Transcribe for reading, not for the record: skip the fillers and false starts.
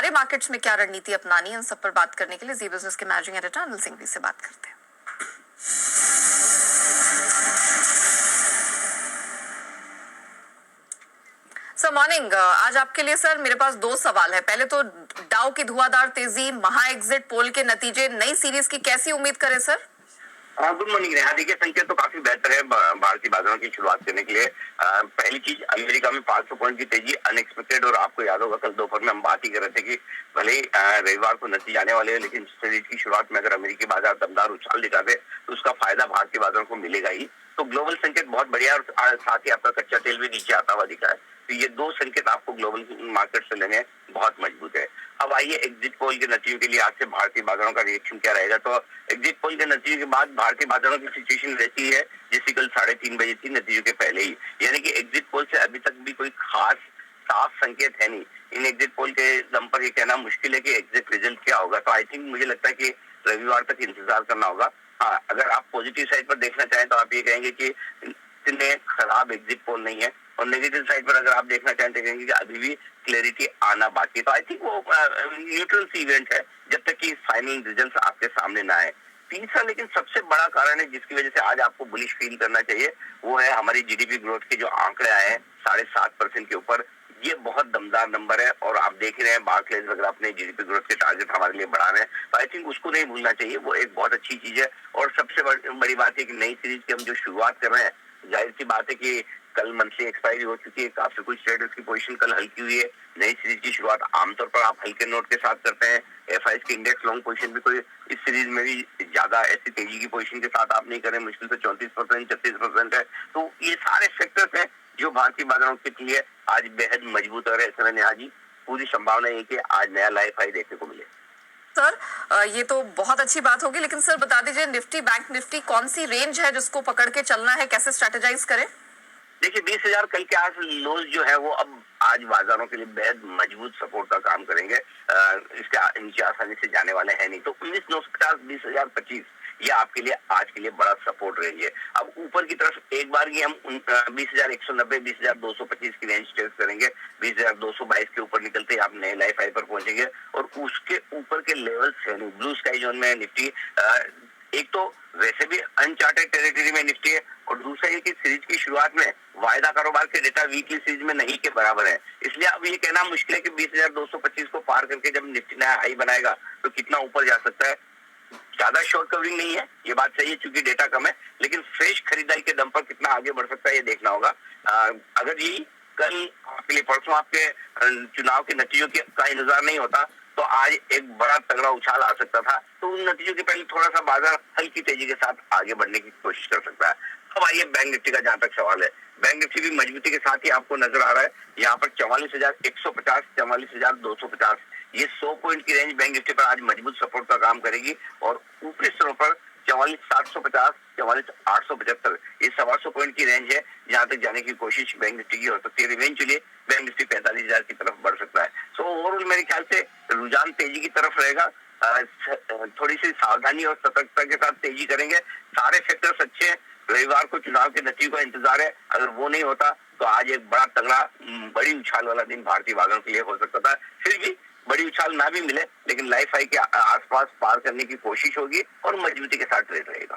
हमारे मार्केट्स में क्या रणनीति अपनानी है, उन सब पर बात करने के लिए जी बिजनेस के मैनेजिंग एडिटर अनिल सिंघवी से बात करते हैं। सर मॉर्निंग, आज आपके लिए सर मेरे पास दो सवाल है। पहले तो डाउ की धुआंधार तेजी, महा एग्जिट पोल के नतीजे, नई सीरीज की कैसी उम्मीद करें सर? Good morning Neha. देखिए, संकेत तो काफी बेहतर है भारतीय बाजारों की शुरुआत करने के लिए। पहली चीज, अमेरिका में 500 पॉइंट की तेजी अनएक्सपेक्टेड, और आपको याद होगा कल दोपहर में हम बात ही कर रहे थे कि भले ही रविवार को नतीजे आने वाले हैं, लेकिन सीरीज की शुरुआत में अगर अमेरिकी बाजार दमदार उछाल दिखाते तो उसका फायदा भारतीय बाजारों को मिलेगा ही। तो ग्लोबल संकेत बहुत बढ़िया है, और साथ ही आपका कच्चा तेल भी नीचे आता हुआ दिखा है। तो ये दो संकेत आपको ग्लोबल मार्केट से लेने बहुत मजबूत है। अब आइए एग्जिट पोल के नतीजों के लिए आज से भारतीय बाजारों का रिएक्शन क्या रहेगा। तो एग्जिट पोल के नतीजों के बाद भारतीय बाजारों की सिचुएशन रहती है जैसी कल 3:30 बजे थी नतीजों के पहले ही। यानी कि एग्जिट पोल से अभी तक भी कोई खास साफ संकेत है नहीं। इन एग्जिट पोल के दम पर ये कहना मुश्किल है कि एग्जिट रिजल्ट क्या होगा। तो आई थिंक मुझे लगता है कि रविवार तक इंतजार करना होगा। हाँ, अगर आप पॉजिटिव साइड पर देखना चाहें तो आप ये कहेंगे कि इतने खराब एग्जिट पोल नहीं है, और नेगेटिव साइड पर अगर आप देखना चाहें तो कहेंगे कि अभी भी क्लैरिटी आना बाकी है। तो आई थिंक वो न्यूट्रल सी इवेंट है जब तक कि फाइनल रिजल्ट आपके सामने ना आए। तीसरा लेकिन सबसे बड़ा कारण है जिसकी वजह से आज आपको बुलिश फील करना चाहिए, वो है हमारी जीडीपी ग्रोथ के जो आंकड़े आए हैं 7.5% के ऊपर। ये बहुत दमदार नंबर है, और आप देख रहे हैं बार्कलेज अगर अपने जीडीपी ग्रोथ के टारगेट हमारे लिए बढ़ा रहे हैं, तो आई थिंक उसको नहीं भूलना चाहिए। वो एक बहुत अच्छी चीज है। और सबसे बड़ी बात है कि नई सीरीज की हम जो शुरुआत कर रहे हैं, जाहिर सी बात है कि कल मंथली एक्सपायरी हो चुकी है, काफी कुछ ट्रेडर्स की पोजीशन कल हल्की हुई है। नई सीरीज की शुरुआत आमतौर पर आप हल्के नोट के साथ करते हैं। एफआईएस की इंडेक्स लॉन्ग पोजीशन भी कोई इस सीरीज में भी ज्यादा ऐसी तेजी की पोजीशन के साथ आप नहीं करें, मुश्किल से 34%, 36% है। तो ये सारे फैक्टर्स हैं जो भारतीय बाजारों के लिए आज बेहद मजबूत हो रहे हैं। नेहा जी, पूरी संभावना है कि आज नया लाइफ हाई देखने को मिले। सर ये तो बहुत अच्छी बात होगी, लेकिन सर बता दीजिए निफ्टी बैंक निफ्टी कौन सी रेंज है जिसको पकड़ के चलना है, कैसे स्ट्रेटेजाइज करें? देखिए, 20,000 कल के आज लोज जो है वो अब आज बाजारों के लिए बेहद मजबूत सपोर्ट का काम करेंगे। इसके नीचे आसानी से जाने वाले हैं नहीं। तो 19,950, 20,025 ये आपके लिए आज के लिए बड़ा सपोर्ट रेंज है। अब ऊपर की तरफ एक बार ही हम 20,190, 20,225 की रेंज टेस्ट करेंगे। 20,222 के ऊपर निकलते आप नए लाइफ हाई पर पहुंचेंगे, और उसके ऊपर के लेवल से ब्लू स्काई जोन में निफ्टी एक तो वैसे भी अनचार्टेड टेरिटरी में निफ्टी है, और दूसरा ये कि सीरीज की शुरुआत में वायदा कारोबार के डेटा वीकली सीरीज में नहीं के बराबर है। इसलिए अब ये कहना मुश्किल है कि 20,225 को पार करके जब निफ्टी नया हाई बनाएगा तो कितना ऊपर जा सकता है। ज्यादा शॉर्ट कवरिंग नहीं है, ये बात सही है क्योंकि डेटा कम है, लेकिन फ्रेश खरीदारी के दम पर कितना आगे बढ़ सकता है ये देखना होगा। अगर ये कल आपके लिए परसों आपके चुनाव के नतीजों का इंतजार नहीं होता तो आज एक बड़ा तगड़ा उछाल आ सकता था। तो उन नतीजों के पहले थोड़ा सा बाजार हल्की तेजी के साथ आगे बढ़ने की कोशिश कर सकता है। अब आइए बैंक निफ्टी का जहां तक सवाल है, बैंक निफ्टी भी मजबूती के साथ ही आपको नजर आ रहा है। यहाँ पर 44,150, 44,250, ये 100 पॉइंट की रेंज बैंक निफ्टी पर आज मजबूत सपोर्ट का काम करेगी, और ऊपरी स्तरों पर 44,750, 44,875, ये 125 पॉइंट की रेंज है जहां तक जाने की कोशिश बैंक निफ्टी की हो सकती है। इवेंचुअली बैंक निफ्टी 45,000 की तरफ बढ़ सकता है। सो ओवरऑल मेरे ख्याल से रुझान तेजी की तरफ रहेगा। थोड़ी सी सावधानी और सतर्कता के साथ तेजी करेंगे। सारे फैक्टर्स अच्छे हैं। रविवार को चुनाव के नतीजों का इंतजार है, अगर वो नहीं होता तो आज एक बड़ा तगड़ा बड़ी उछाल वाला दिन भारतीय बाजारों के लिए हो सकता था। फिर भी बड़ी उछाल ना भी मिले, लेकिन लाइफ हाई के आसपास पार करने की कोशिश होगी और मजबूती के साथ ट्रेड रहेगा।